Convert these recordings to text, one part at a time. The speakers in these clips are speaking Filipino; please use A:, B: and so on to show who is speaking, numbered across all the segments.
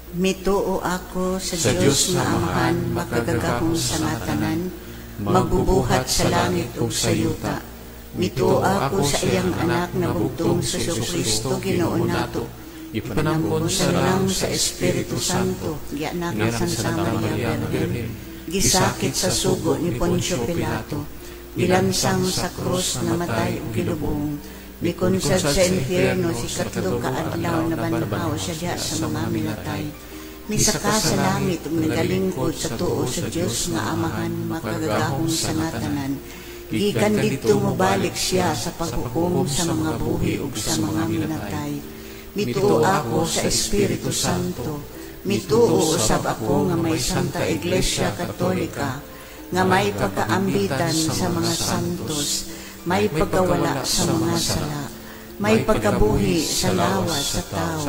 A: Mituo ako sa Diyos nga Amahan, makagagahong sangatanan, magbubuhat sa langit ug sa yuta. Mituo ako sa iyang anak na bugtong sa Kristo Ginoo nato. Ipanangkon sa lang sa Espiritu Santo, gianak sa Santa Maria Virgen. Gisakit sa sugo ni Poncio Pilato, gilansang sa krus, namatay ug gilubong. Bikonsad sa impyerno si katlo ka adlaw na banhaw siya diha sa mga minatay. Misaka sa langit ug nagalingkod sa tuo sa Dios nga Amahan, makagagahong sangatanan. Gikan didto mobalik siya sa paghukom sa mga buhi ug sa mga minatay. Mituo ako sa Espiritu Santo. Mituo usab ako nga may Santa Iglesia Katolika, nga may pagkaambitan sa mga santos, may pagkawala sa mga sala, may pagkabuhi sa lawas sa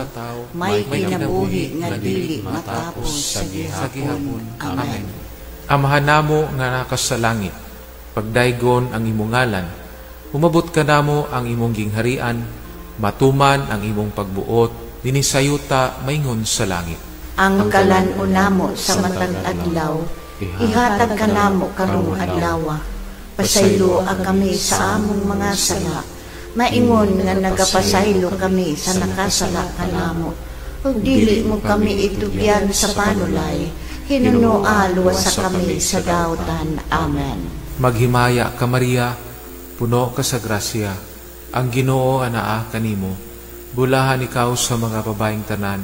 A: tao, may kinabuhi nga dili matapos sa gihapon. Amen.
B: Amahan namo nga nakas sa langit, pagdaygon ang imong ngalan, umabot ka namo ang imong gingharian, matuman ang imong pagbuot, dinisayuta maingon sa langit.
A: Ang kalan-on namo sa matag adlaw, ihatag ka namo karong adlaw. Pasaylo ang kami sa among mga sala, maingon nga nagapasaylo kami sa nakasala kanamo. Ug dili mo kami itugyan sa panulay, hinunoa luwas sa kami sa daotan. Amen.
B: Maghimaya ka Maria, puno ka sa grasya, ang Ginoo anaa kanimo. Bulahan ikaw sa mga babaeng tanan,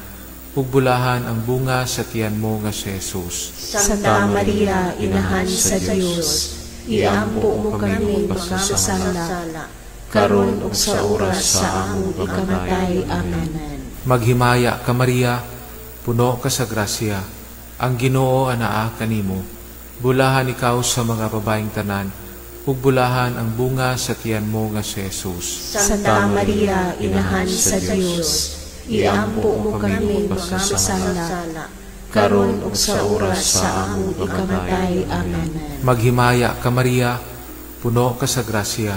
B: ug bulahan ang bunga sa tiyan mo nga si Jesus.
A: Santa Maria, inahan sa Dios, iampo mo kami mga masala, karon ug sa oras sa among ikamatay. Amen.
B: Maghimaya ka Maria, puno ka sa grasya, ang Ginoo anaa kanimo. Bulahan ikaw sa mga babaeng tanan, ug bulahan ang bunga sa tiyan mo nga si Jesus.
A: Santa Maria, inahan sa Dios, iampo mo kami mga masala, karon ug sa oras sa among ikamatay. Amen.
B: Maghimaya ka Maria, puno ka sa grasya,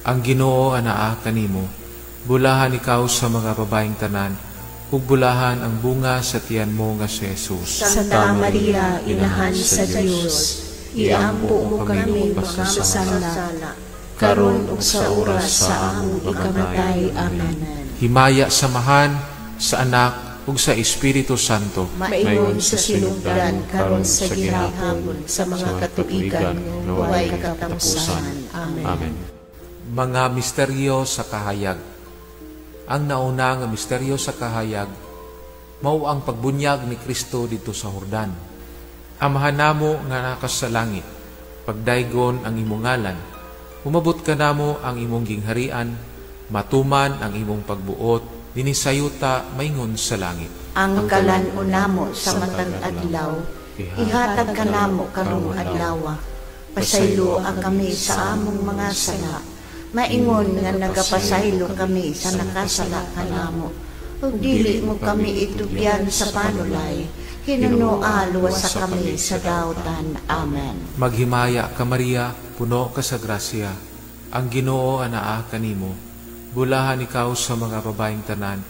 B: ang Ginoo anaa kanimo. Bulahan ikaw sa mga babaeng tanan, ug bulahan ang bunga sa tiyan mo nga si Jesus.
A: Santa Maria, inahan sa Dios, iampo mo kami mga masala, karon ug sa oras sa among ikamatay. Amen.
B: Himaya samahan sa Anak ug sa Espiritu Santo,
A: maingon sa sinugdan karon sa ginahapon sa mga katuigan way katapusan. Amen.
B: Mga misteryo sa kahayag. Ang nauna nga misteryo sa kahayag mao ang pagbunyag ni Kristo dito sa Jordan. Amahan namo nga nakas sa langit, pagdaygon ang imong ngalan, umabot ka namo ang imong gingharian, matuman ang imong pagbuot, dinisayuta maingon sa langit.
A: Ang kalan-on namo sa matag adlaw, ihatag ka namo karong adlaw. Pasaylo ang kami sa among mga sala, maingon nga nagapasaylo kami sa nakasala kanamo. Ug dili mo kami itugyan sa panulay, hinunoa luwas sa kami sa daotan. Amen.
B: Maghimaya ka Maria, puno ka sa grasya, ang Ginoo anaa kanimo. Bulahan ikaw sa mga babaeng tanan,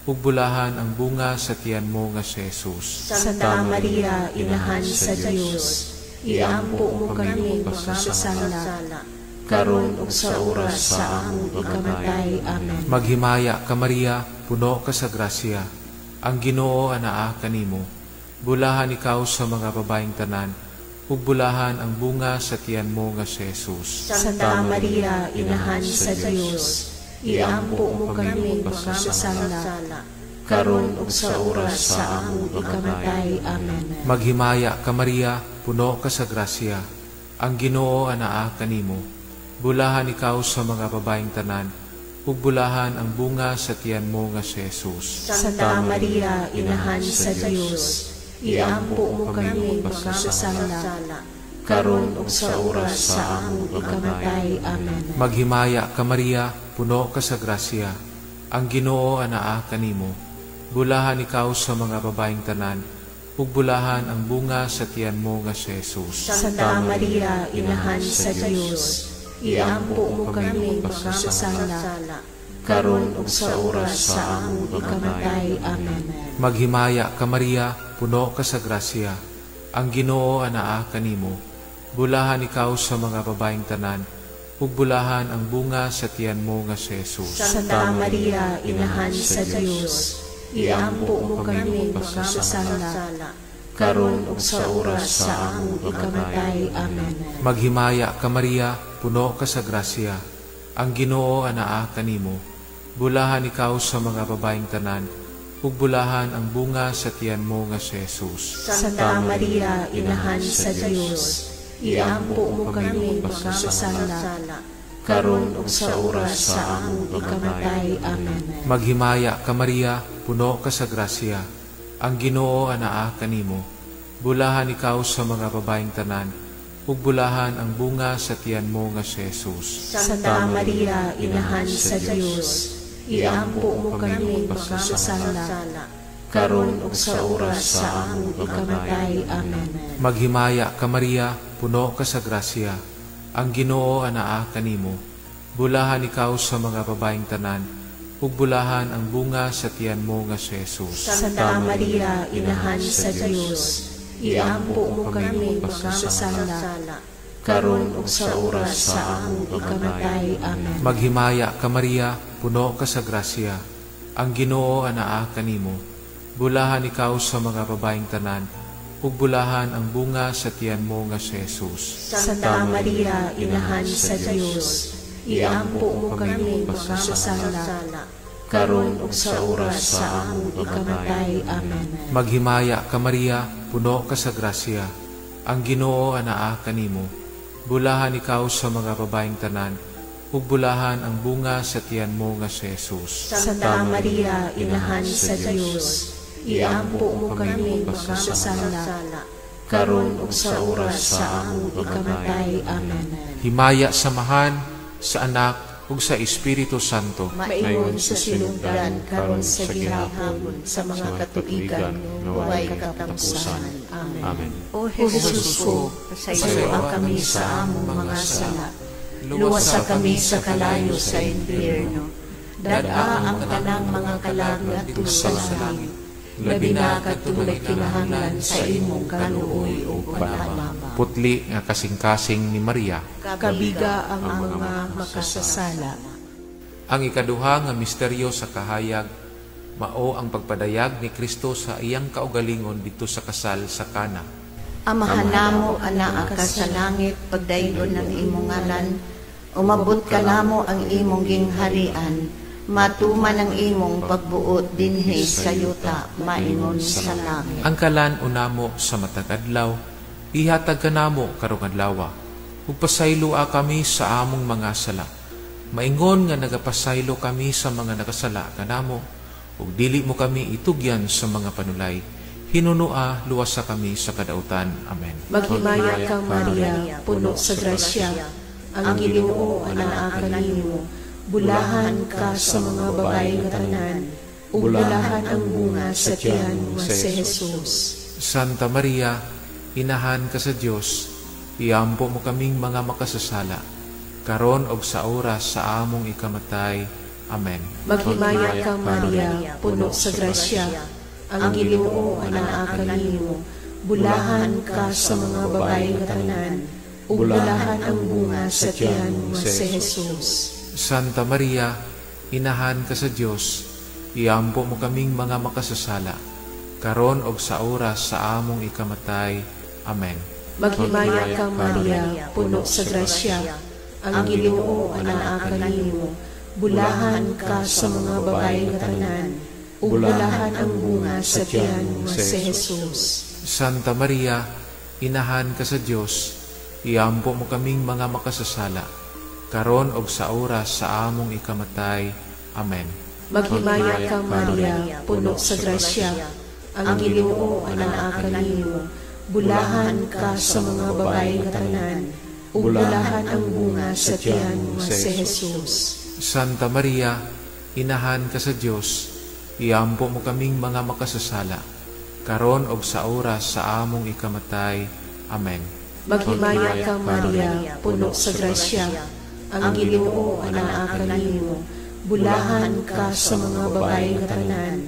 B: ug bulahan ang bunga sa tiyan mo nga si Jesus.
A: Santa Maria, inahan sa Dios, iampo mo kami mga masala, karon ug sa oras sa among ikamatay. Amen.
B: Maghimaya ka Maria, puno ka sa grasya, ang Ginoo anaa kanimo. Bulahan ikaw sa mga babaeng tanan, ug bulahan ang bunga sa tiyan mo nga si Jesus.
A: Santa Maria, inahan sa Dios, iampo mo kami mga masala, karon ug sa oras sa among ikamatay. Amen.
B: Maghimaya ka Maria, puno ka sa grasya, ang Ginoo anaa kanimo. Bulahan ikaw sa mga babaeng tanan, ug bulahan ang bunga sa tiyan mo nga si Jesus.
A: Santa Maria, inahan sa Dios, iampo mo kami mga masala, karon ug sa oras sa among ikamatay. Amen.
B: Maghimaya ka Maria, puno ka sa grasya, ang Ginoo anaa kanimo. Bulahan ikaw sa mga babaeng tanan, ug bulahan ang bunga sa tiyan mo nga si Jesus.
A: Santa Maria, inahan sa Dios, iampo mo kami mga masala, karon ug sa oras sa among ikamatay. Amen.
B: Maghimaya ka Maria, puno ka sa grasya, ang Ginoo anaa kanimo. Bulahan ikaw sa mga babaeng tanan, ug bulahan ang bunga sa tiyan mo nga si Jesus.
A: Santa Maria, Inahan sa Dios, iampo mo kami magkasala, karon ug sa oras sa among ikamatay. Amen.
B: Maghimaya ka Maria, puno ka sa grasya, ang Ginoo anaa kanimo. Bulahan ikaw sa mga babaeng tanan, ug bulahan ang bunga sa tiyan mo nga si Jesus.
A: Santa Maria, Inahan sa Dios, iampo mo kami magkasala, karon ug sa oras sa among ikamatay. Amen.
B: Maghimaya ka Maria, puno ka sa grasya, ang Ginoo anaa kanimo. Bulahan ikaw sa mga babaeng tanan, ug bulahan ang bunga sa tiyan mo nga si Jesus.
A: Santa Maria, Inahan sa Dios, iampo mo kami magkasala, karon ug sa oras sa among ikamatay. Amen.
B: Maghimaya ka Maria, puno ka sa grasya, ang Ginoo anaa kanimo. Bulahan ikaw sa mga babaeng tanan, ug bulahan ang bunga sa tiyan mo nga si Jesus.
A: Santa Maria, Inahan sa Dios, iampo mo kami magkasala, karon ug sa oras sa among ikamatay. Amen.
B: Maghimaya ka Maria, puno ka sa grasya, ang Ginoo anaa kanimo. Bulahan ikaw sa mga babaeng tanan, ug bulahan ang bunga sa tiyan mo nga si Jesus.
A: Santa Maria, Inahan sa Dios, iampo mo kami magkasala, karon ug sa oras sa among ikamatay. Amen.
B: Maghimaya ka Maria, puno ka sa grasya, ang Ginoo anaa kanimo. Bulahan ikaw sa mga babaeng tanan, ug bulahan ang bunga sa tiyan mo nga si Jesus.
A: Santa Maria, Inahan sa Dios, iampo mo kami magkasala, karon ug sa oras sa among ikamatay. Amen.
B: Himaya samahan sa Anak ug sa Espiritu Santo.
A: Maingon sa sinugdan karon sa gihapon sa mga katuigan huway katapusan. Amen.
B: Amen.
A: O Jesus ko, pasayloa kami sa among mga sala. Luwasa kami sa kalayo sa impyerno. Dad-a ang tanang mga kalagat sa langit. Labi na katulad kinahanglan sa imong kaluoy o panalama.
B: Putli nga kasing-kasing ni Maria.
A: Kabiga ang mga makasasala.
B: Ang ikaduha nga misteryo sa kahayag, mao ang pagpadayag ni Kristo sa iyang kaugalingon dito sa kasal sa Kana.
A: Amahan namo ana ka sa langit, pagdayon ng imong ngalan, umabot ka namo ang imong gingharian, matuman ang imong pagbuot dinhi sa yuta, maingon sa langit.
B: Ang kalan unamo sa matagadlaw, ihatag ka namo karong adlaw. Ug pasaylua kami sa among mga sala. Maingon nga nagapasaylo kami sa mga nakasala kanamo, ug dili mo kami itugyan sa mga panulay. Hinunua, luwasa kami sa kadautan. Amen.
A: Maghimaya ka Maria, puno sa grasya, ang Ginoo anaa kanimo. Bulahan ka sa mga babae nga tanan, ug bulahan ang bunga sa tiyan mo si Jesus.
B: Santa Maria, Inahan ka sa Dios, iampo mo kaming mga makasasala, karon og sa oras sa among ikamatay. Amen.
A: Maghimaya ka Maria, puno sa grasya, ang Ginoo anaa kanimo. Bulahan ka sa mga babae nga tanan, ug bulahan ang bunga sa tiyan mo si Jesus.
B: Santa Maria, Inahan ka sa Dios, iampo mo kaming mga makasasala, karon og sa oras sa among ikamatay. Amen.
A: Maghimaya ka Maria, puno sa grasya, ang Ginoo anaa kanimo. Bulahan ka sa mga babae nga tanan, ug bulahan ang bunga sa tiyan mo si Jesus.
B: Santa Maria, Inahan ka sa Dios, iampo mo kaming mga makasasala, karon og sa oras sa among ikamatay. Amen.
A: Maghimaya ka Maria, puno sa grasya, ang Ginoo anaa kanimo. Bulahan ka sa mga babae nga tanan, ug bulahan ang bunga sa tiyan mo si Jesus.
B: Santa Maria, Inahan ka sa Dios, iampo mo kaming mga makasasala, karon og sa oras sa among ikamatay. Amen.
A: Maghimaya ka Maria, puno sa grasya, ang Ginoo anaa kanimo. bulahan ka sa mga babae nga tanan,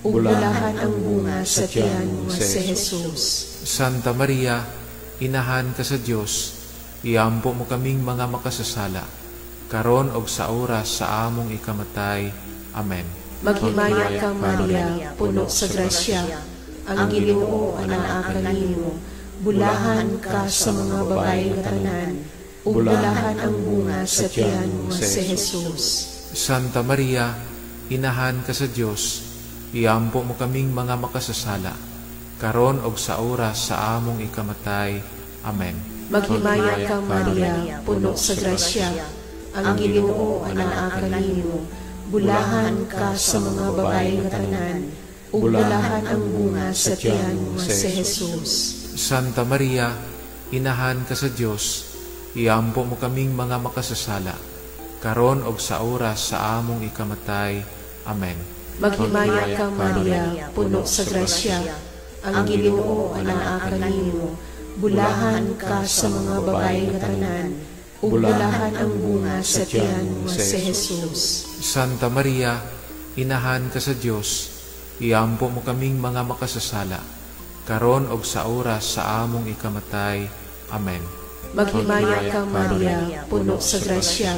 A: ug bulahan ang bunga sa tiyan mo nga si Jesus.
B: Santa Maria, Inahan ka sa Dios, iampo mo kaming mga makasasala, karon og sa oras sa among ikamatay. Amen.
A: Maghimaya ka, Maria, puno sa grasya, ang Ginoo anaa kanimo, bulahan ka sa mga babae nga tanan, ug bulahan ang bunga sa tiyan mo nga si Jesus.
B: Santa Maria, Inahan ka sa Dios, iampo mo kaming mga makasasala, karon og sa oras sa among ikamatay. Amen.
A: Maghimaya ka, Maria, puno sa grasya, ang Ginoo anaa kanimo, bulahan ka sa mga babae nga tanan, ug bulahan ang bunga sa tiyan mo nga si Jesus.
B: Santa Maria, Inahan ka sa Dios, iampo mo kaming mga makasasala, karon og sa oras sa among ikamatay. Amen.
A: Maghimaya ka, Maria, puno sa grasya, ang Ginoo anaa kanimo, bulahan ka sa mga babae nga tanan, ug bulahan ang bunga sa tiyan mo nga si Jesus.
B: Santa Maria, Inahan ka sa Dios, iampo mo kaming mga makasasala, karon og sa oras sa among ikamatay. Amen.
A: Maghimaya ka, Maria, puno sa grasya,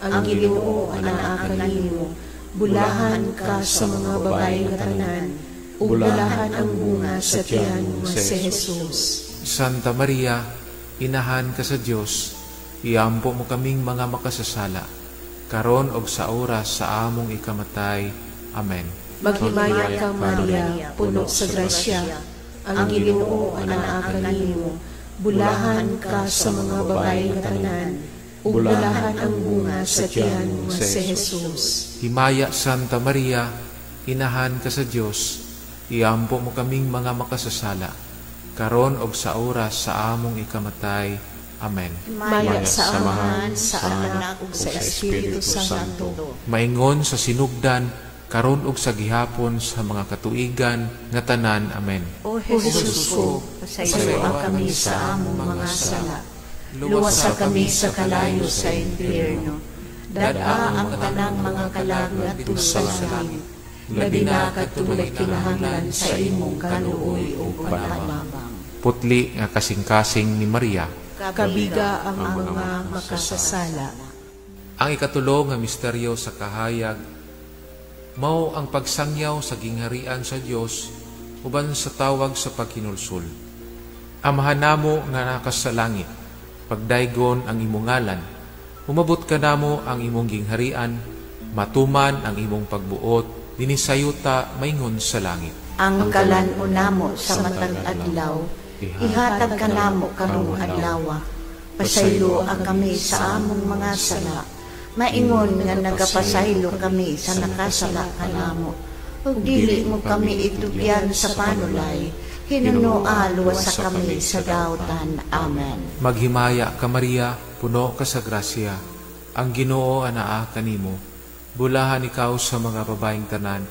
A: ang Ginoo anaa kanimo, bulahan ka sa mga babae nga tanan, ug bulahan ang bunga sa tiyan mo nga si Jesus.
B: Santa Maria, Inahan ka sa Dios, iampo mo kaming mga makasasala, karon og sa oras sa among ikamatay. Amen.
A: Maghimaya ka, Maria, puno sa grasya, ang Ginoo anaa kanimo, bulahan ka sa mga babae nga tanan, ug bulahan ang bunga sa tiyan mo nga si Jesus.
B: Himaya Santa Maria, Inahan ka sa Dios, iampo mo kaming mga makasasala, karon og sa oras sa among ikamatay. Amen.
A: Maya sa Amahan, sa Anak, ug sa Espiritu Santo.
B: Maingon sa sinugdan, karon og sa gihapon sa mga katuigan nga tanan. Amen.
A: O Jesus ko, pasayloa kami sa among mga sala. Luwasa kami sa kalayo sa impyerno. Dad-a ang tanang mga kalag ngadto sa langit. Labi na katulad kinahanglan sa imong kaluoy o panabang.
B: Putli nga kasing-kasing ni Maria.
A: Kabiga ang mga makasasala.
B: Ang ikatulo nga misteryo sa kahayag, mao ang pagsangyaw sa gingharian sa Dios uban sa tawag sa pagkinulsol. Amahan namo nga nakas sa langit, pagdaygon ang imong ngalan, umabot ka namo ang imong gingharian, matuman ang imong pagbuot, dinisayuta maingon sa langit.
A: Ang kalan-o namo sa matag adlaw, ihatag ka namo karong adlaw. Pasaylo ang kami sa among mga sala, maingon nga nagapasaylo kami sa nakasala ka namo. Ug dili mo kami itugyan sa panulay, hinunoa luwasa kami sa daotan. Amen.
B: Maghimaya ka, Maria, puno ka sa grasya, ang Ginoo anaa kanimo, bulahan ikaw sa mga babaeng tanan,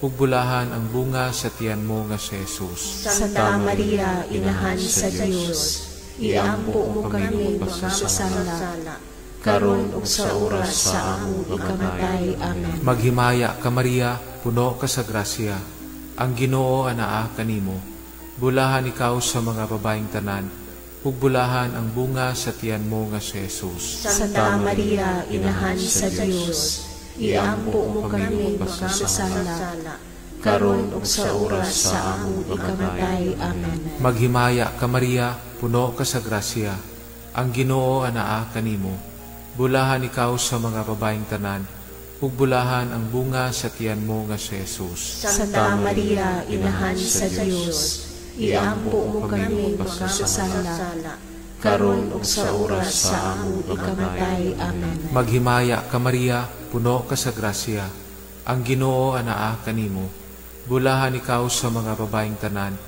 B: ug bulahan ang bunga sa tiyan mo nga si Jesus.
A: Santa Maria, Inahan sa Dios, iampo mo kami makasasala, karon ug sa oras sa among ikamatay. Amen.
B: Maghimaya ka, Maria, puno ka sa grasya, ang Ginoo anaa kanimo, bulahan ikaw sa mga babaeng tanan, ug bulahan ang bunga sa tiyan mo nga si Jesus.
A: Santa Maria, Inahan sa Dios, iampo mo kami makasasala, karon ug sa oras sa among ikamatay. Amen.
B: Maghimaya ka, Maria, puno ka sa grasya, ang Ginoo anaa kanimo, bulahan ikaw sa mga babaeng tanan, ug bulahan ang bunga sa tiyan mo nga si Jesus.
A: Santa Maria, Inahan sa Dios, iampo mo kami makasasala, karon ug sa oras sa among ikamatay. Amen.
B: Maghimaya ka, Maria, puno ka sa grasya, ang Ginoo anaa kanimo, bulahan ikaw sa mga babaeng tanan,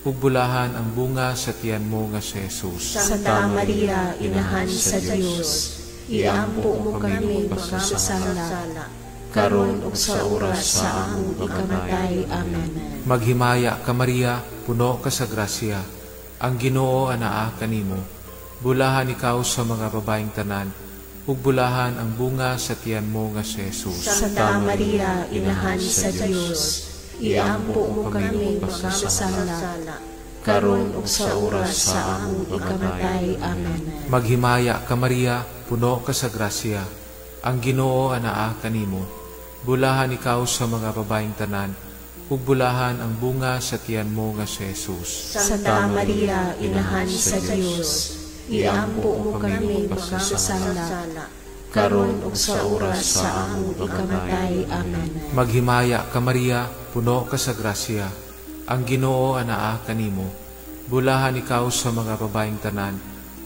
B: ug bulahan ang bunga sa tiyan mo nga si Jesus.
A: Santa Maria, Inahan sa Dios, iampo mo kami makasasala, karon ug sa oras sa among ikamatay. Amen.
B: Maghimaya ka, Maria, puno ka sa grasya, ang Ginoo anaa kanimo, bulahan ikaw sa mga babaeng tanan, ug bulahan ang bunga sa tiyan mo nga si Jesus.
A: Santa Maria, Inahan sa Dios, iampo mo kami mga masala, karon ug sa oras sa among ikamatay. Amen.
B: Maghimaya ka Maria, puno ka sa grasya, ang Ginoo anaa kanimo. Bulahan ikaw sa mga babaeng tanan, ug bulahan ang bunga sa tiyan mo nga si Jesus.
A: Santa Maria, Inahan sa Dios, iampo mo kami mga masala, karon ug sa oras sa among ikamatay. Amen.
B: Maghimaya ka Maria, puno ka sa grasya, ang Ginoo anaa kanimo. Bulahan ikaw sa mga babaeng tanan,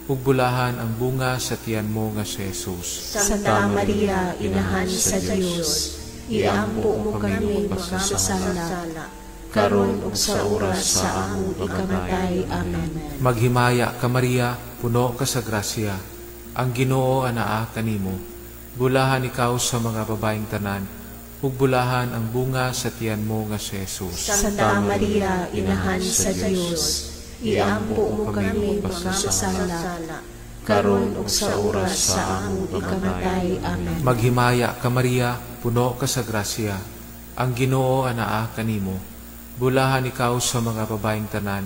B: ug bulahan ang bunga sa tiyan mo nga si Jesus.
A: Santa Maria, Inahan sa Dios, iampo mo kami mga masala, karon ug sa oras sa among ikamatay. Amen.
B: Maghimaya ka Maria, puno ka sa grasya, ang Ginoo anaa kanimo. Bulahan ikaw sa mga babaeng tanan, ug bulahan ang bunga sa tiyan mo nga si Jesus.
A: Santa Maria, Inahan sa Dios, iampo mo kami mga masala, karon ug sa oras sa among ikamatay. Amen.
B: Maghimaya ka Maria, puno ka sa grasya, ang Ginoo anaa kanimo. Bulahan ikaw sa mga babaeng tanan,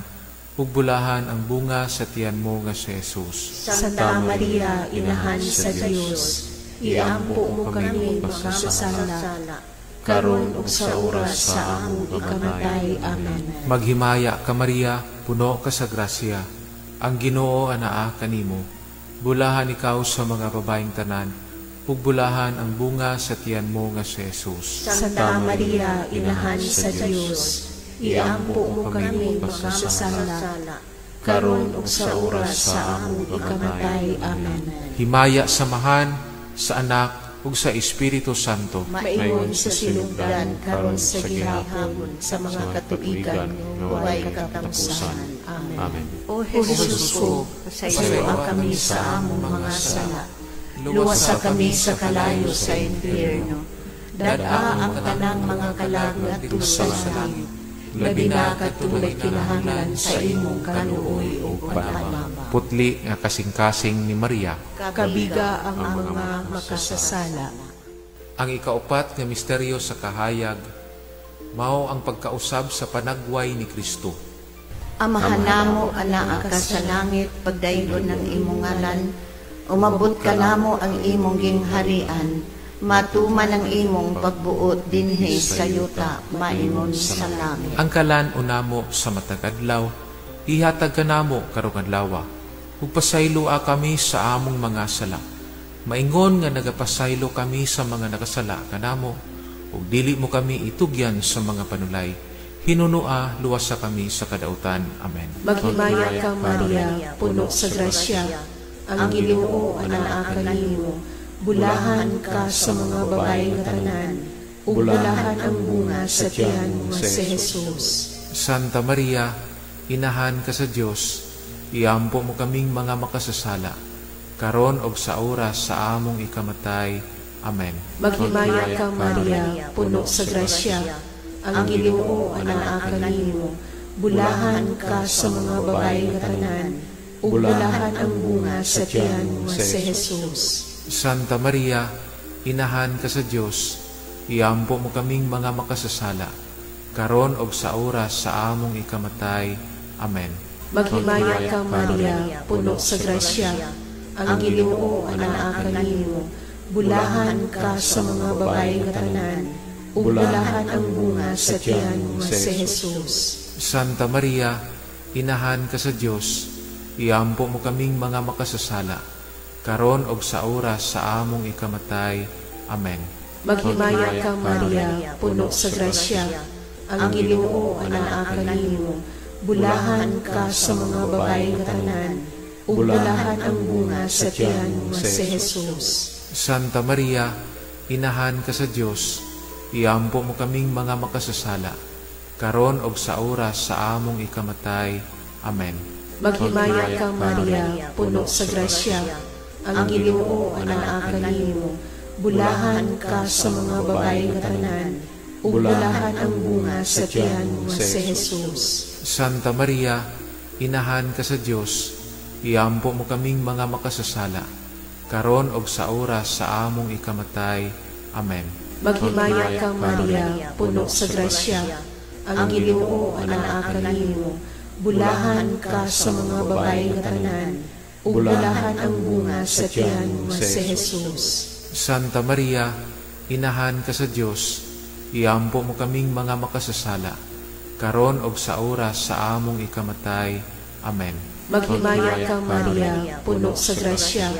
B: ug bulahan ang bunga sa tiyan mo nga si Jesus.
A: Santa Maria, Inahan sa Dios, iampo mo kami mga masala, karon ug sa oras sa among ikamatay. Amen.
B: Maghimaya ka Maria, puno ka sa grasya, ang Ginoo anaa kanimo. Bulahan ikaw sa mga babaeng tanan, ug bulahan ang bunga sa tiyan mo nga si Jesus.
A: Santa Maria, Inahan sa Dios, iampo mo kami mga masala, karon ug sa oras sa among ikamatay. Amen.
B: Himaya samahan sa Anak ug sa Espiritu Santo.
A: Maingon sa sinugdan karon sa gihapon sa mga katuigan huway katapusan. Amen. O Jesus ko, pasayloa kami sa among mga sala. Luwasa kami sa kalayo sa impyerno. Dad-a ang tanang mga kalag sa langit. Labi na katulad kinahanglan sa imong kaluoy o pagpalama.
B: Putli nga kasing-kasing ni Maria.
A: Kabiga ang mga makasasala.
B: Ang ikaupat nga misteryo sa kahayag, mao ang pagkausab sa panagway ni Kristo.
A: Amahan namo anaa ka sa langit, pagdayon ng imong ngalan, umabot ka namo ang imong gingharian, matuman ang imong pagbuot dinhi sa yuta, maingon sa langit.
B: Ang kalan unamo sa matagadlaw, ihatag ka namo karong adlaw, ug pasaylo kami sa among mga sala. Maingon nga nagapasaylo kami sa mga nakasala kanamo, ug dili mo kami itugyan sa mga panulay. Hinunua luwasa kami sa kadautan. Amen.
A: Maghimaya ka Maria, puno sa grasya, ang Ginoo anaa kanimo. Bulahan ka sa mga babaeng tanan, ug bulahan ang bunga sa tiyan mo si Jesus.
B: Santa Maria, Inahan ka sa Dios, iampo mo kaming mga makasasala, karon og sa oras sa among ikamatay. Amen.
A: Maghimaya ka Maria, puno sa grasya, ang Ginoo anaa kanimo. Bulahan ka sa mga babaeng tanan, ug bulahan ang bunga sa tiyan mo si Jesus.
B: Santa Maria, Inahan ka sa Dios, iampo mo kaming mga makasasala, karon og sa oras sa among ikamatay. Amen.
A: Maghimaya ka Maria, puno sa grasya, ang Ginoo anaa kanimo. Bulahan ka sa mga babaeng tanan, ug bulahan ang bunga sa tiyan mo si Jesus.
B: Santa Maria, Inahan ka sa Dios, iampo mo kaming mga makasasala, karon og sa oras sa among ikamatay. Amen.
A: Maghimaya ka Maria, puno sa grasya, ang Ginoo anaa kanimo. Bulahan ka sa mga babaeng tanan, ug bulahan ang bunga sa tiyan mo si Jesus.
B: Santa Maria, Inahan ka sa Dios, iampo mo kaming mga makasasala, karon og sa oras sa among ikamatay. Amen.
A: Maghimaya ka Maria, puno sa grasya, ang Ginoo anaa kanimo. Bulahan ka sa mga babaeng tanan, ug bulahan ang bunga sa tiyan mo si Jesus.
B: Santa Maria, Inahan ka sa Dios, iampo mo kaming mga makasasala, karon ug sa oras sa among ikamatay. Amen.
A: Maghimaya kang Maria, puno sa grasya, ang Ginoo anaa kanimo. Bulahan ka sa mga babae nga tanan, ug bulahan ang bunga sa tiyan mo nga si Jesus.
B: Santa Maria, inahan ka sa Dios, iampo mo kaming mga makasasala, karon ug sa oras sa among ikamatay. Amen.
A: Maghimaya kang Maria, puno sa grasya,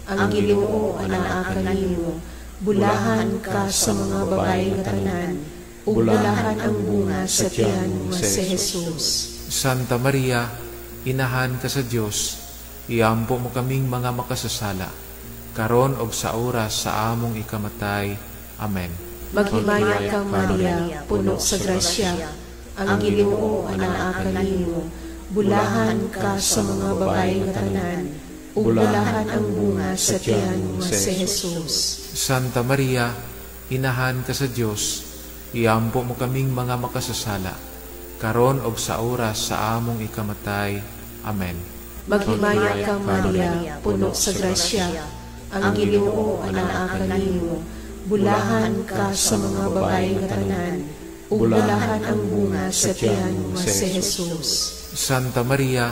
A: ang Ginoo anaa kanimo. Bulahan ka sa mga babae nga tanan, ug bulahan ang bunga sa tiyan mo nga si Jesus.
B: Santa Maria, inahan ka sa Dios, iampo mo kaming mga makasasala, karon ug sa oras sa among ikamatay. Amen.
A: Maghimaya kang Maria, puno sa grasya, ang Ginoo anaa kanimo. Bulahan ka sa mga babae nga tanan, ug bulahan ang bunga sa tiyan mo nga si Jesus.
B: Santa Maria, inahan ka sa Dios, iampo mo kaming mga makasasala, karon ug sa oras sa among ikamatay. Amen.
A: Maghimaya kang Maria, puno sa grasya, ang Ginoo anaa kanimo. Bulahan ka sa mga babae nga tanan, ug bulahan ang bunga sa tiyan mo nga si Jesus.
B: Santa Maria,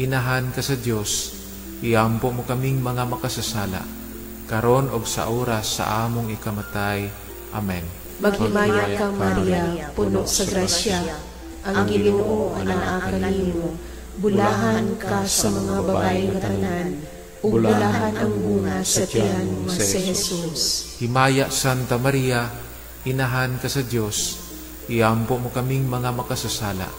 B: inahan ka sa Dios, iampo mo kaming mga makasasala, karon ug sa oras sa among ikamatay. Amen.
A: Maghimaya kang Maria, puno sa grasya, ang Ginoo anaa kanimo. Bulahan ka sa mga babae nga tanan, ug bulahan ang bunga sa tiyan mo nga si Jesus.
B: Himaya Santa Maria, inahan ka sa Dios, iampo mo kaming mga makasasala,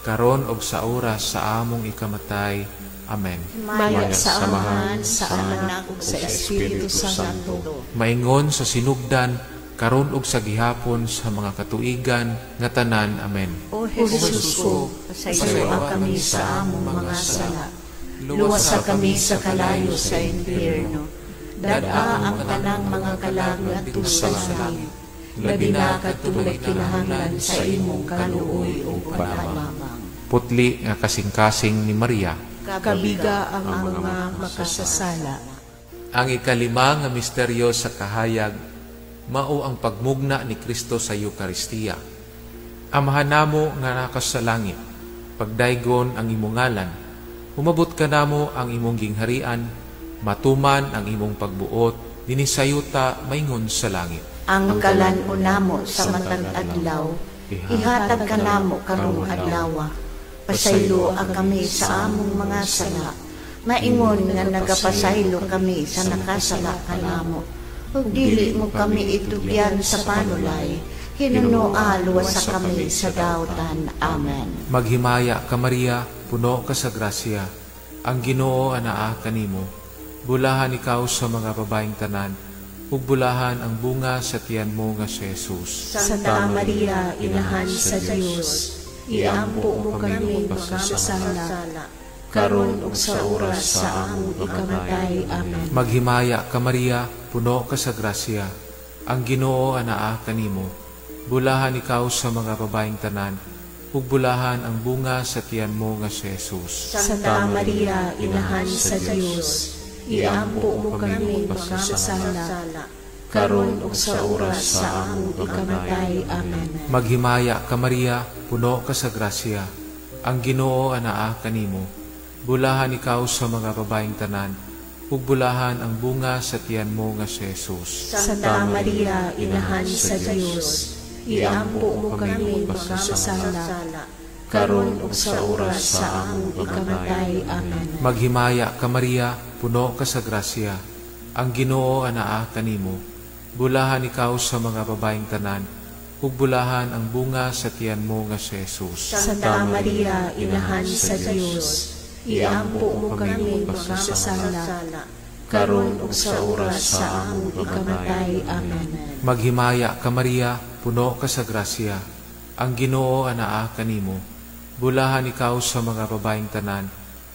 B: karon ug sa oras sa among ikamatay. Amen.
A: Maya sa Amahan, sa Anak, ug sa Espiritu Santo.
B: Maingon sa sinugdan, karon ug sa gihapon sa mga katuigan nga tanan. Amen.
A: O Jesus ko, pasayloa kami sa among mga sala. Luwasa kami sa kalayo sa impyerno. Dad-a ang tanang mga kalangat sa langit. Labi na katulad kinahanglan sa imong kaluoy o panamang.
B: Putli nga kasing-kasing ni Maria.
A: Kabiga ang mga makasasala.
B: Ang ikalima nga misteryo sa kahayag, mao ang pagmugna ni Kristo sa Eucharistia. Amahan namo nga nakas sa langit, pagdaygon ang imong ngalan, umabot ka namo ang imong gingharian, matuman ang imong pagbuot, dinisayuta maingon sa langit.
A: Ang kalan-o namo sa matag adlaw, ihatag ka namo karong adlaw. Pasaylo ang kami sa among mga sala, maingon nga nagapasaylo kami sa nakasala kanamo. Ug dili mo kami itugyan sa panulay, hinunoa luwasa kami sa daotan. Amen.
B: Maghimaya ka Maria, puno ka sa grasya, ang Ginoo anaa kanimo. Bulahan ikaw sa mga babaeng tanan, ug bulahan ang bunga sa tiyan mo nga si Jesus.
A: Santa Maria, inahan sa Dios, iampo mo kami makasasala, karon ug sa oras sa among ikamatay. Amen.
B: Maghimaya ka Maria, puno ka sa grasya, ang Ginoo anaa kanimo. Bulahan ikaw sa mga babaeng tanan, ug bulahan ang bunga sa tiyan mo nga si Jesus.
A: Santa Maria, inahan sa Dios, iampo mo kami makasasala, karon ug sa oras sa among ikamatay. Amen.
B: Maghimaya ka Maria, puno ka sa grasya, ang Ginoo anaa kanimo. Bulahan ikaw sa mga babaeng tanan, ug bulahan ang bunga sa tiyan mo nga si Jesus.
A: Santa Maria, inahan sa Dios, iampo mo kami makasasala, karon ug sa oras sa among ikamatay. Amen.
B: Maghimaya ka Maria, puno ka sa grasya, ang Ginoo anaa kanimo. Bulahan ikaw sa mga babaeng tanan, ug bulahan ang bunga sa tiyan mo nga si Jesus.
A: Santa Maria, inahan sa Dios, iampo mo kami makasasala, karon ug sa oras sa among ikamatay. Amen.
B: Maghimaya ka Maria, puno ka sa grasya, ang Ginoo anaa kanimo. Bulahan ikaw sa mga babaeng tanan,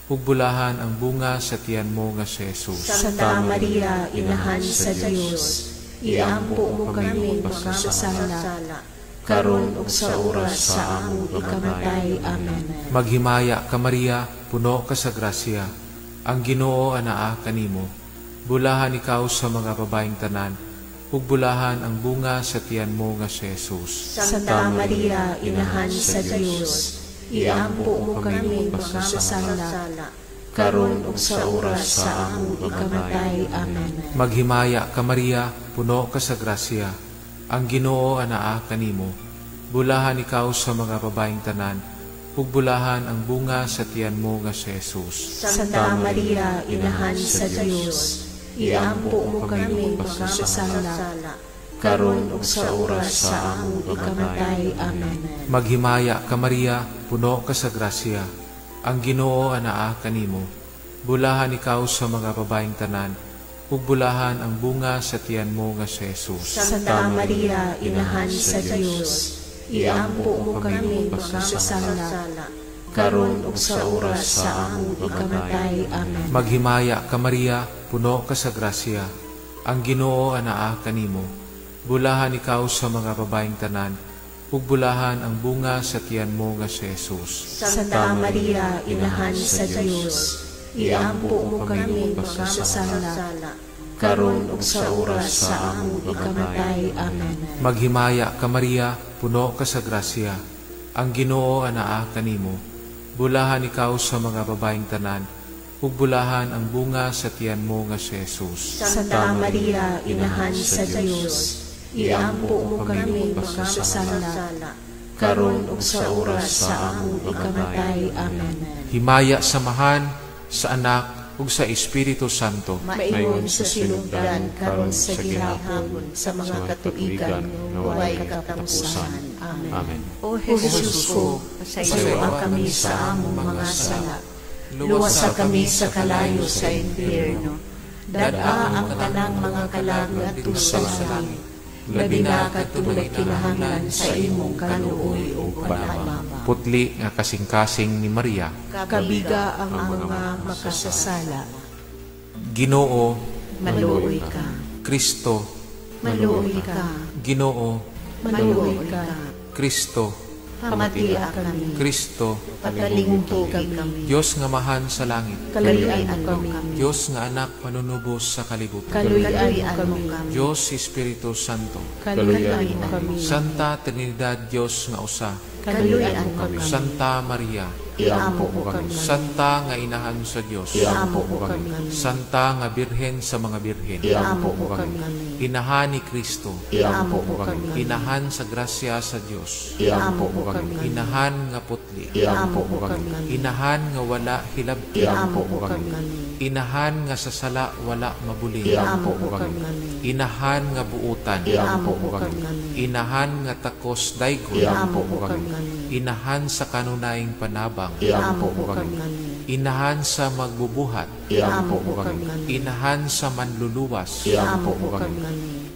B: ug bulahan ang bunga sa tiyan mo nga si Jesus.
A: Santa Maria, inahan sa Dios, iampo mo kami makasasala, karon ug sa oras sa among ikamatay. Amen.
B: Maghimaya ka Maria, puno ka sa grasya, ang Ginoo anaa kanimo. Bulahan ikaw sa mga babaeng tanan, ug bulahan ang bunga sa tiyan mo nga si Jesus.
A: Santa Maria, Inahan sa Dios, iampo mo kami makasasala, karon ug sa oras sa among ikamatay. Amen.
B: Maghimaya ka Maria, puno ka sa grasya, ang Ginoo anaa kanimo. Bulahan ikaw sa mga babaeng tanan, ug bulahan ang bunga sa tiyan mo nga si Jesus.
A: Santa Maria, Inahan sa Dios, iampo mo kami makasasala, karon ug sa oras sa among ikamatay. Amen.
B: Maghimaya ka Maria, puno ka sa grasya, ang Ginoo anaa kanimo. Bulahan ikaw sa mga babaeng tanan, ug bulahan ang bunga sa tiyan mo nga si Jesus.
A: Santa Maria, Inahan sa Dios, iampo mo kami makasasala, karon ug sa oras sa among ikamatay. Amen.
B: Maghimaya ka Maria, puno ka sa grasya, ang Ginoo anaa kanimo. Bulahan ikaw sa mga babaeng tanan, ug bulahan ang bunga sa tiyan mo nga si Jesus.
A: Santa Maria, Inahan sa Dios, iampo mo kami makasasala, karon ug sa oras sa among ikamatay. Amen.
B: Maghimaya ka Maria, puno ka sa grasya, ang Ginoo anaa kanimo. Bulahan ikaw sa mga babaeng tanan, ug bulahan ang bunga sa tiyan mo nga si Jesus.
A: Santa Maria, Inahan sa Dios, iampo mo kami makasasala, karon ug sa oras sa among ikamatay. Amen.
B: Himaya samahan sa Anak ug sa Espiritu Santo.
A: Maingon sa sinugdan karon sa gihapon sa mga katuigan nga walay katapusan. Amen.
B: Amen.
A: O Jesus ko, pasayloa kami sa among mga sala. Luwasa kami sa kalayo sa impyerno. Dad-a ang tanang mga kalag sa langit. Labi na katulad kinahanglan sa imong kaluoy o panamama.
B: Putli nga kasing-kasing ni Maria.
A: Kabiga ang mga makasasala.
B: Ginoo,
A: Maluoy ka.
B: Kristo,
A: Maluoy ka.
B: Ginoo,
A: Maluoy ka.
B: Kristo,
A: Pamatia kami.
B: Kristo,
A: Patalingki kami.
B: Diyos nga mahan sa langit.
A: Kaluyan kami.
B: Diyos nga anak manunubos sa kalibutan.
A: Kaluyan kami.
B: Diyos Espiritu Santo.
A: Kaluyan kami.
B: Santa Trinidad Diyos nga usa.
A: Kaluyan kami.
B: Santa Maria.
A: Iampo mo kami.
B: Santa nga inahan sa Diyos.
A: Iampo mo kami.
B: Santa nga birhen sa mga birhen.
A: Iampo mo kami.
B: Inahan ni Kristo.
A: Iampo mo kami.
B: Inahan sa grasya sa Diyos.
A: Iampo mo kami.
B: Inahan nga putli.
A: Iampo mo kami.
B: Inahan nga wala hilabti.
A: Iampo mo kami.
B: Inahan nga sa sala wala mabuli.
A: Iampo mo kami.
B: Inahan nga buutan.
A: Iampo mo kami.
B: Inahan nga takos daygon.
A: Iampo mo kami.
B: Inahan sa kanunayng panabang.
A: Iampo mo kami.
B: Inahan sa magbubuhat.
A: Iampo mo kami.
B: Inahan sa manluluwas.
A: Iampo mo kami.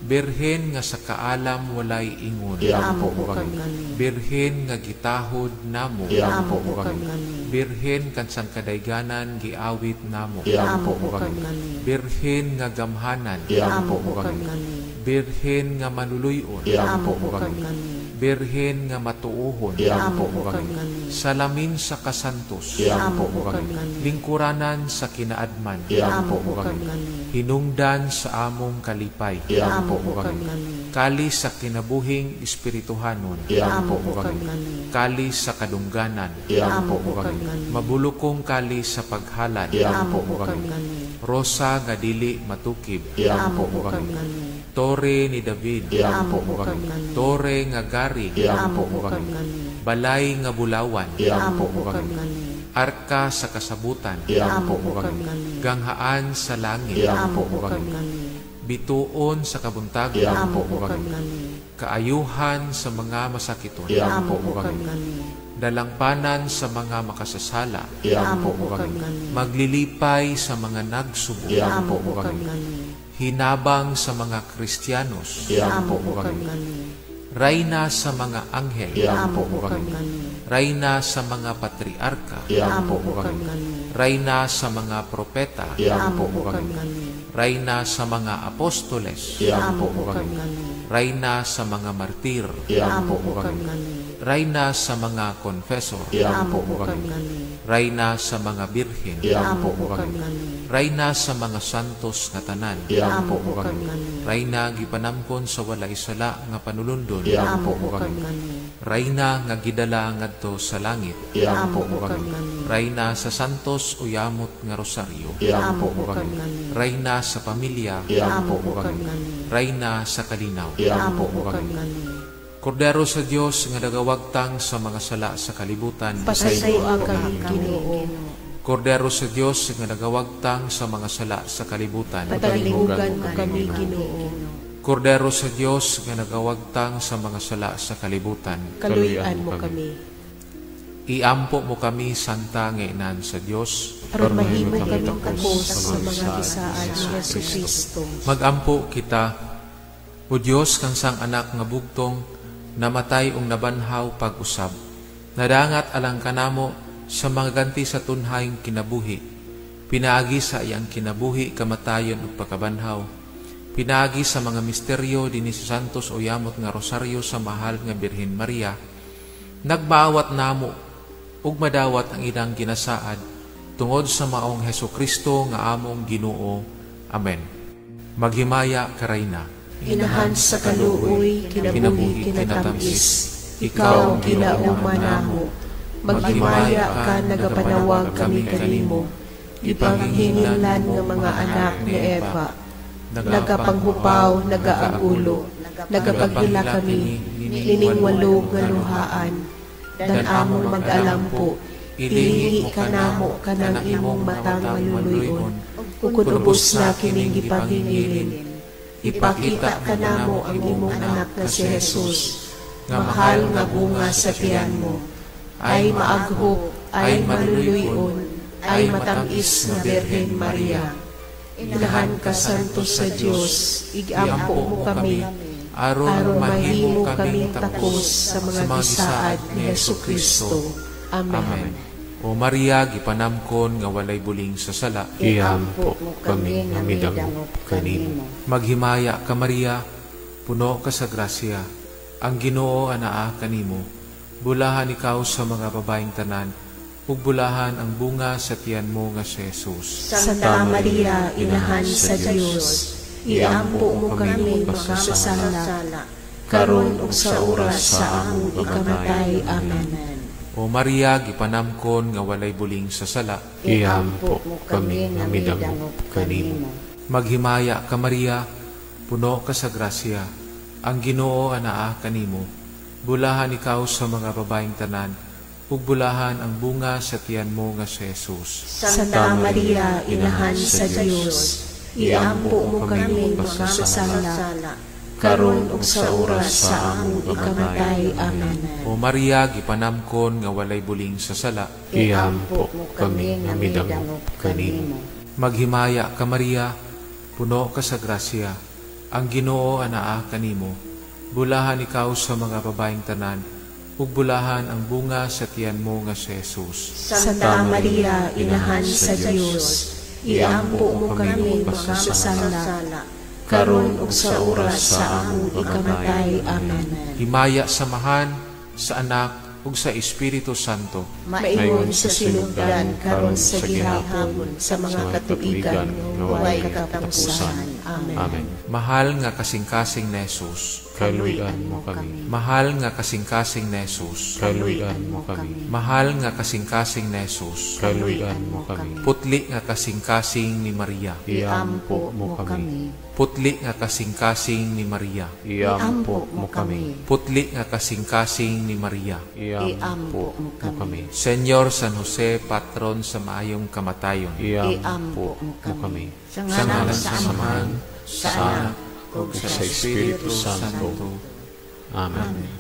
B: Birhen nga sa kaalam walay ingon.
A: Iampo mo kami.
B: Birhen nga gitahod namo.
A: Iampo mo kami.
B: Birhen kan sang kadayganan giawit namo.
A: Iampo mo kami.
B: Birhen nga gamhanan.
A: Iampo mo kami.
B: Birhen nga manuluyon.
A: Iampo mo kami.
B: Birhen nga matuohon.
A: Iampo mo kami.
B: Salamin sa kasantos.
A: Iampo mo kami.
B: Lingkuranan sa kinaadman.
A: Iampo mo kami.
B: Hinungdan sa among kalipay.
A: Iampo mo kami.
B: Kali sa kinabuhing espirituhanon.
A: Iampo mo kami.
B: Kali sa kadungganan.
A: Iampo mo kami.
B: Mabulukong kali sa paghalad.
A: Iampo mo kami.
B: Rosa nga dili matukib.
A: Iampo mo kami.
B: Tore ni David.
A: Iampo mo kami.
B: Tore nga gari.
A: Iampo mo kami.
B: Balay nga bulawan.
A: Iampo mo kami.
B: Arka sa kasabutan.
A: Iampo mo kami.
B: Ganghaan sa langit.
A: Iampo mo kami.
B: Bituon sa kabuntagon.
A: Iampo mo kami.
B: Kaayuhan sa mga masakiton.
A: Iampo mo kami.
B: Dalangpanan sa mga makasasala.
A: Iampo mo kami.
B: Maglilipay sa mga nagsubo.
A: Iampo mo kami.
B: Hinabang sa mga Kristiyanos.
A: Iampo mo kami.
B: Rayna sa mga anghel.
A: Iampo mo kami.
B: Rayna sa mga patriarka.
A: Iampo mo kami.
B: Rayna sa mga propeta.
A: Iampo mo kami.
B: Rayna sa mga apostoles.
A: Iampo mo kami.
B: Rayna sa mga martir.
A: Iampo mo kami.
B: Rayna sa mga confessor,
A: Iampo mo kami.
B: Rayna sa mga birhen,
A: Iampo mo kami.
B: Rayna sa mga santos nga tanan,
A: Iampo mo kami.
B: Rayna gipanamkon sa walay sala nga panulundon,
A: Iampo mo kami.
B: Rayna nga gidala ngadto sa langit,
A: Iampo mo kami.
B: Rayna sa santos uyamot nga rosaryo,
A: Iampo mo kami.
B: Rayna sa pamilya,
A: Iampo mo kami.
B: Rayna sa kalinaw.
A: Iampo mo kami.
B: Kordero sa Dios nga nagawagtang sa mga sala sa kalibutan,
A: Pasayloa kami, Ginoo.
B: Kordero sa Dios nga nagawagtang sa mga sala sa kalibutan,
A: Patalingugan mo kami, Ginoo.
B: Kordero sa Dios nga nagawagtang sa mga sala sa kalibutan,
A: Kaluyan mo kami.
B: iampo mo kami, Santa nga Inan sa Dios.
A: Aron mahimo kami takos sa mga kisaan ni Jesucristo.
B: Magampo kita, o Dios kang sang anak nga bugtong, namatay ung nabanhaw pag-usab. Nadangat alang kanamo sa mga ganti sa tunhayng kinabuhi. Pinaagi sa iyang kinabuhi, kamatayon ug pagkabanhaw. Pinaagi sa mga misteryo dinhi sa santos o yamot nga rosaryo sa mahal nga Birhen Maria. Nagbaawat namo ug madawat ang ilang ginasaad tungod sa maong Hesukristo nga among Ginoo. Amen. Maghimaya karayna.
A: Inahan sa kaluoy, kinabuhi, kinatamis. Ikaw ang ginauman namo. Maghimaya ka, nagapanawag kami kanimo. Ipanghingilan nga mga anak ni Eva. Nagapanghupaw, nagaagulo. Nagapagila kami, liningwalog nga luhaan. Dan among mag-alampo. Ilingi ka namo kanang imong matang maluluyon. Kukunubos na kining gipanghingilin. Ipakita ka namo ang imong anak na si Jesus, mahal nga bunga sa tiyan mo, ay maaghop, ay maluluyon, ay matamis na Birhen Maria. Inahan ka santo sa Dios, igampo mo kami, aron mahimo kaming takos sa mga gisaad ni Jesucristo. Amen.
B: O Maria, gipanamkon nga walay buling sa sala,
C: iampo mo kami nga midangop kanimo.
B: Maghimaya ka Maria, puno ka sa grasya, ang Ginoo anaa kanimo. Bulahan ikaw sa mga babaeng tanan, ug bulahan ang bunga sa tiyan mo nga si Jesus.
A: Santa Maria, inahan sa Dios, iampo mo kami magkasala, karon ug sa oras sa among ikamatay. Amen.
B: O Maria, gipanamkon nga walay buling sa sala,
C: iampo mo kami nga midangop kanimo.
B: Maghimaya ka Maria, puno ka sa grasya, ang Ginoo anaa kanimo. Bulahan ikaw sa mga babaeng tanan, ug bulahan ang bunga sa tiyan mo nga si Jesus.
A: Santa Maria, inahan sa Dios, iampo mo kami magkasala, karon ug sa oras sa among ikamatay. Amen.
B: O Maria, gipanamkon nga walay buling sa sala,
C: iampo mo kami nga midangop kanimo.
B: Maghimaya ka Maria, puno ka sa grasya, ang Ginoo anaa kanimo. Bulahan ikaw sa mga babaeng tanan, ug bulahan ang bunga sa tiyan mo nga si Jesus.
A: Santa Maria, inahan sa Dios, iampo mo kami magkasala, karon ug sa oras sa among ikamatay. Amen.
B: Himaya samahan sa Anak ug sa Espiritu Santo.
A: Maingon sa sinugdan karon sa gihapon sa mga katuigan nga walay katapusan. Amen.
B: Mahal nga kasing-kasing na Jesus,
C: kaluyan mo kami.
B: mahal nga kasing-kasing na Jesus,
C: Kaluyan mo kami.
B: mahal nga kasing-kasing na Jesus,
C: Kaluyan mo kami.
B: putli nga kasing-kasing ni Maria,
C: Iampo mo kami.
B: putli nga kasing-kasing ni Maria,
C: Iampo mo kami.
B: putli nga kasing-kasing ni Maria.
C: Iampo mo kami.
B: Senyor San Jose, patron sa maayong kamatayon,
C: Iampo mo kami.
A: Sa
B: sa
A: ngalan
B: ngalan
A: sa
B: sa
A: Ama,
B: Ama,
A: sa
B: sa
A: Anak,
B: Anak, ug sa Espiritu Santo. Amen.